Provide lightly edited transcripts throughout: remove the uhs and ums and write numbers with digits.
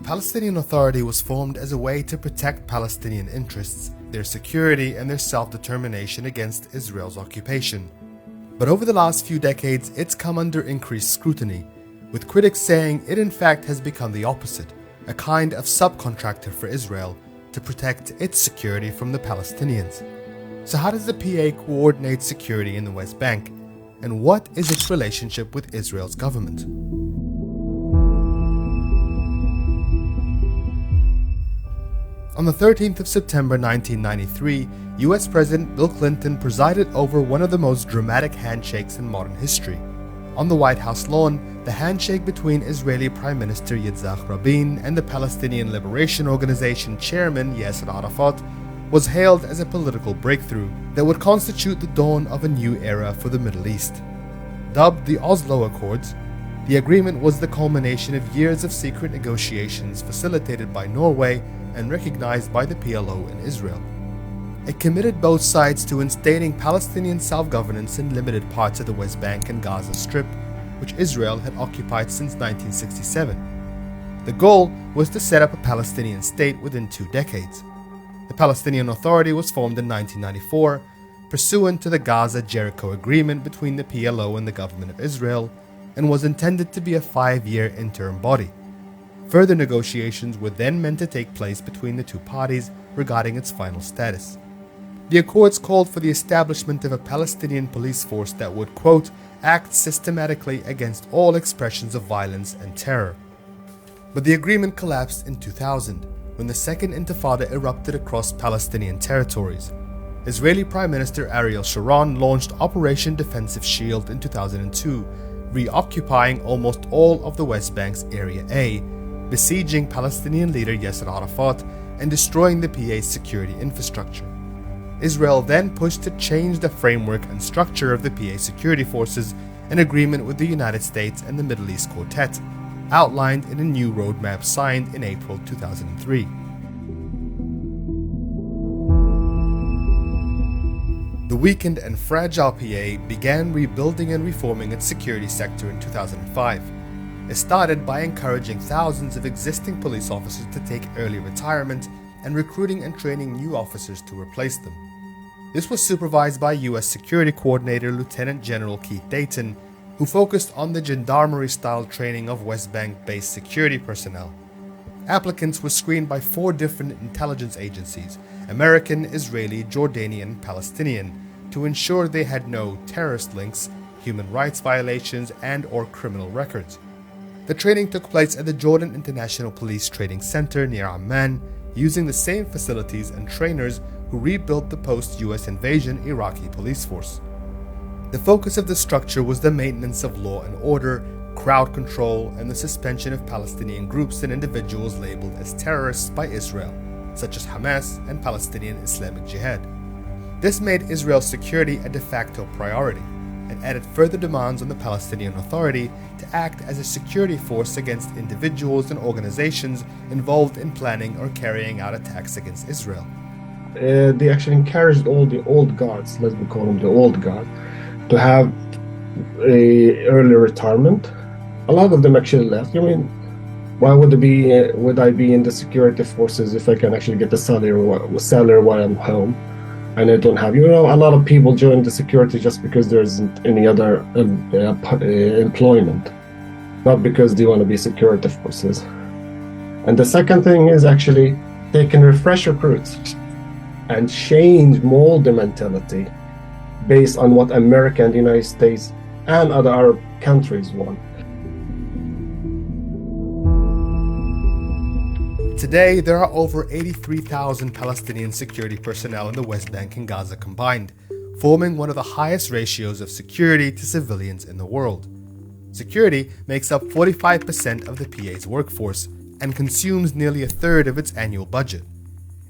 Palestinian Authority was formed as a way to protect Palestinian interests, their security, and their self-determination against Israel's occupation. But over the last few decades, it's come under increased scrutiny, with critics saying it in fact has become the opposite, a kind of subcontractor for Israel to protect its security from the Palestinians. So how does the PA coordinate security in the West Bank? And what is its relationship with Israel's government? On the 13th of September 1993, US President Bill Clinton presided over one of the most dramatic handshakes in modern history. On the White House lawn, the handshake between Israeli Prime Minister Yitzhak Rabin and the Palestinian Liberation Organization chairman Yasser Arafat was hailed as a political breakthrough that would constitute the dawn of a new era for the Middle East. Dubbed the Oslo Accords, the agreement was the culmination of years of secret negotiations facilitated by Norway and recognized by the PLO in Israel. It committed both sides to instating Palestinian self-governance in limited parts of the West Bank and Gaza Strip, which Israel had occupied since 1967. The goal was to set up a Palestinian state within 2 decades. The Palestinian Authority was formed in 1994, pursuant to the Gaza-Jericho Agreement between the PLO and the Government of Israel, and was intended to be a 5-year interim body. Further negotiations were then meant to take place between the two parties regarding its final status. The accords called for the establishment of a Palestinian police force that would, quote, act systematically against all expressions of violence and terror. But the agreement collapsed in 2000, when the Second Intifada erupted across Palestinian territories. Israeli Prime Minister Ariel Sharon launched Operation Defensive Shield in 2002, reoccupying almost all of the West Bank's Area A, besieging Palestinian leader Yasser Arafat and destroying the PA's security infrastructure. Israel then pushed to change the framework and structure of the PA security forces in agreement with the United States and the Middle East Quartet, outlined in a new roadmap signed in April 2003. The weakened and fragile PA began rebuilding and reforming its security sector in 2005. It started by encouraging thousands of existing police officers to take early retirement and recruiting and training new officers to replace them. This was supervised by U.S. Security Coordinator Lieutenant General Keith Dayton, who focused on the gendarmerie-style training of West Bank-based security personnel. Applicants were screened by 4 different intelligence agencies, American, Israeli, Jordanian, and Palestinian, to ensure they had no terrorist links, human rights violations, and/or criminal records. The training took place at the Jordan International Police Training Center near Amman, using the same facilities and trainers who rebuilt the post-US invasion Iraqi police force. The focus of the structure was the maintenance of law and order, crowd control, and the suspension of Palestinian groups and individuals labeled as terrorists by Israel, such as Hamas and Palestinian Islamic Jihad. This made Israel's security a de facto priority and added further demands on the Palestinian Authority to act as a security force against individuals and organizations involved in planning or carrying out attacks against Israel. They actually encouraged all the old guards, let me call them the old guard, to have a early retirement. A lot of them actually left. I mean, why would I be in the security forces if I can actually get the salary while I'm home and I don't have, a lot of people join the security just because there isn't any other employment, not because they want to be security forces. And the second thing is actually they can refresh recruits and mold the mentality based on what America and the United States and other Arab countries want. Today, there are over 83,000 Palestinian security personnel in the West Bank and Gaza combined, forming one of the highest ratios of security to civilians in the world. Security makes up 45% of the PA's workforce and consumes nearly a third of its annual budget.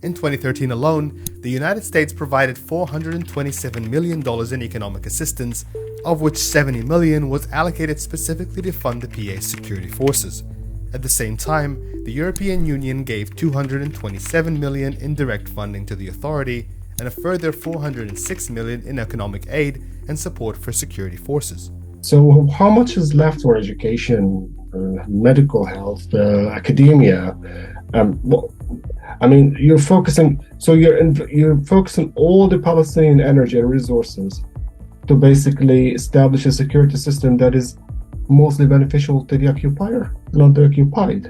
In 2013 alone, the United States provided $427 million in economic assistance, of which $70 million was allocated specifically to fund the PA's security forces. At the same time, the European Union gave $227 million in direct funding to the authority and a further $406 million in economic aid and support for security forces. So how much is left for education medical health, academia. You're focusing. So you're focusing all the Palestinian energy and resources to basically establish a security system that is mostly beneficial to the occupier, not the occupied.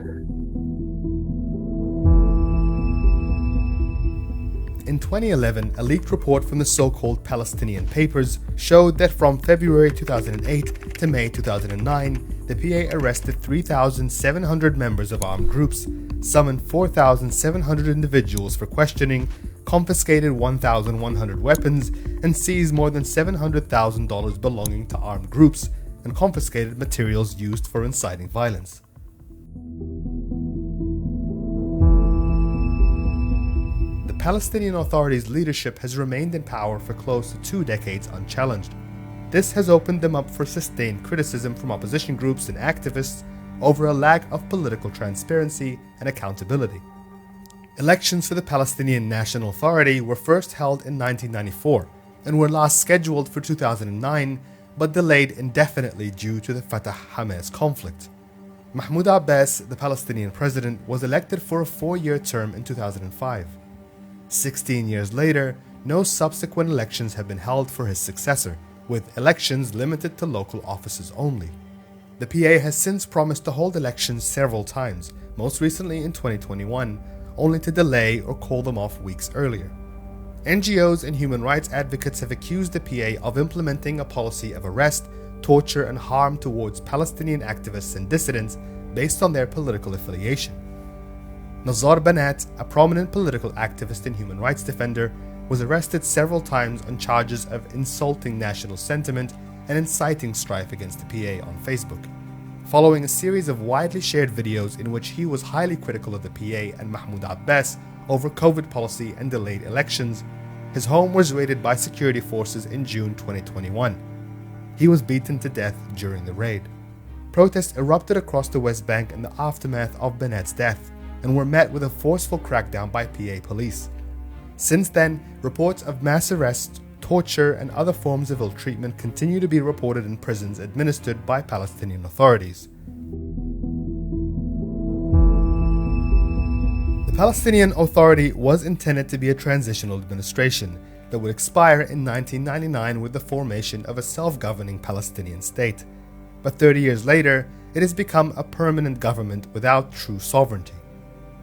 In 2011, a leaked report from the so-called Palestinian Papers showed that from February 2008 to May 2009, the PA arrested 3,700 members of armed groups, summoned 4,700 individuals for questioning, confiscated 1,100 weapons, and seized more than $700,000 belonging to armed groups, and confiscated materials used for inciting violence. The Palestinian Authority's leadership has remained in power for close to 2 decades unchallenged. This has opened them up for sustained criticism from opposition groups and activists over a lack of political transparency and accountability. Elections for the Palestinian National Authority were first held in 1994 and were last scheduled for 2009 but delayed indefinitely due to the Fatah-Hamas conflict. Mahmoud Abbas, the Palestinian president, was elected for a 4-year term in 2005. 16 years later, no subsequent elections have been held for his successor, with elections limited to local offices only. The PA has since promised to hold elections several times, most recently in 2021, only to delay or call them off weeks earlier. NGOs and human rights advocates have accused the PA of implementing a policy of arrest, torture, and harm towards Palestinian activists and dissidents based on their political affiliation. Nazar Banat, a prominent political activist and human rights defender, was arrested several times on charges of insulting national sentiment and inciting strife against the PA on Facebook. Following a series of widely shared videos in which he was highly critical of the PA and Mahmoud Abbas over COVID policy and delayed elections, his home was raided by security forces in June 2021. He was beaten to death during the raid. Protests erupted across the West Bank in the aftermath of Banat's death and were met with a forceful crackdown by PA police. Since then, reports of mass arrests, torture, and other forms of ill treatment continue to be reported in prisons administered by Palestinian authorities. The Palestinian Authority was intended to be a transitional administration that would expire in 1999 with the formation of a self-governing Palestinian state. But 30 years later, it has become a permanent government without true sovereignty.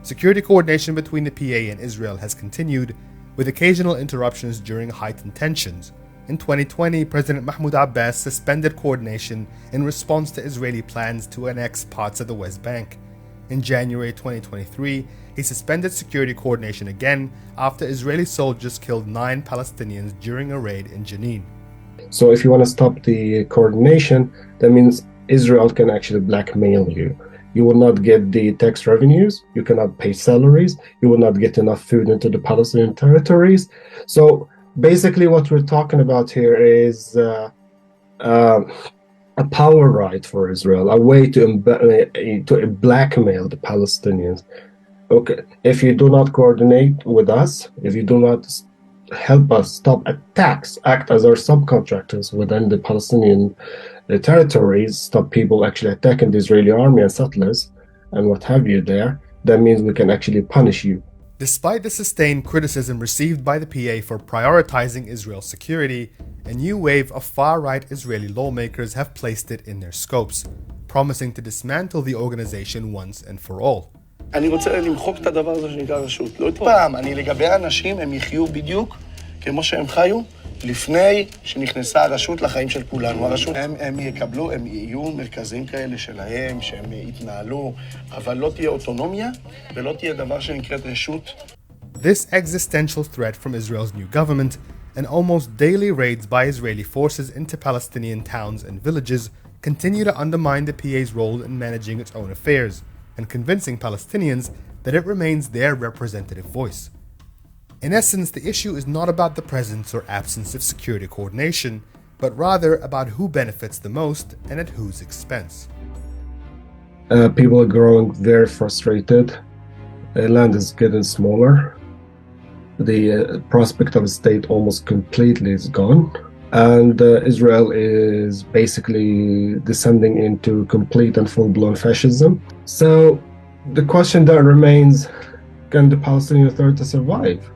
Security coordination between the PA and Israel has continued, with occasional interruptions during heightened tensions. In 2020, President Mahmoud Abbas suspended coordination in response to Israeli plans to annex parts of the West Bank. In January 2023, he suspended security coordination again after Israeli soldiers killed 9 Palestinians during a raid in Jenin. So if you want to stop the coordination, that means Israel can actually blackmail you. You will not get the tax revenues, you cannot pay salaries, you will not get enough food into the Palestinian territories. So basically what we're talking about here is a power right for Israel, a way to blackmail the Palestinians. Okay, if you do not coordinate with us, if you do not help us stop attacks, act as our subcontractors within the Palestinian territories, stop people actually attacking the Israeli army and settlers and what have you there, that means we can actually punish you. Despite the sustained criticism received by the PA for prioritizing Israel's security, a new wave of far-right Israeli lawmakers have placed it in their scopes, promising to dismantle the organization once and for all. אני רוצה למחוק את הדבר הזה שנקרא רשות. לא פעם, לגבי האנשים, הם יחיו בדיוק כמו שהם חיו לפני שנכנסה הרשות לחיים של כולנו. הרשות, הם יקבלו, הם יהיו מרכזים כאלה שלהם, שהם יתנהלו, אבל לא תהיה אוטונומיה ולא תהיה דבר שנקראת רשות. This existential threat from Israel's new government and almost daily raids by Israeli forces into Palestinian towns and villages continue to undermine the PA's role in managing its own affairs and convincing Palestinians that it remains their representative voice. In essence, the issue is not about the presence or absence of security coordination, but rather about who benefits the most and at whose expense. People are growing very frustrated. Land is getting smaller. The prospect of a state almost completely is gone. and Israel is basically descending into complete and full-blown fascism. So the question that remains, can the Palestinian Authority survive?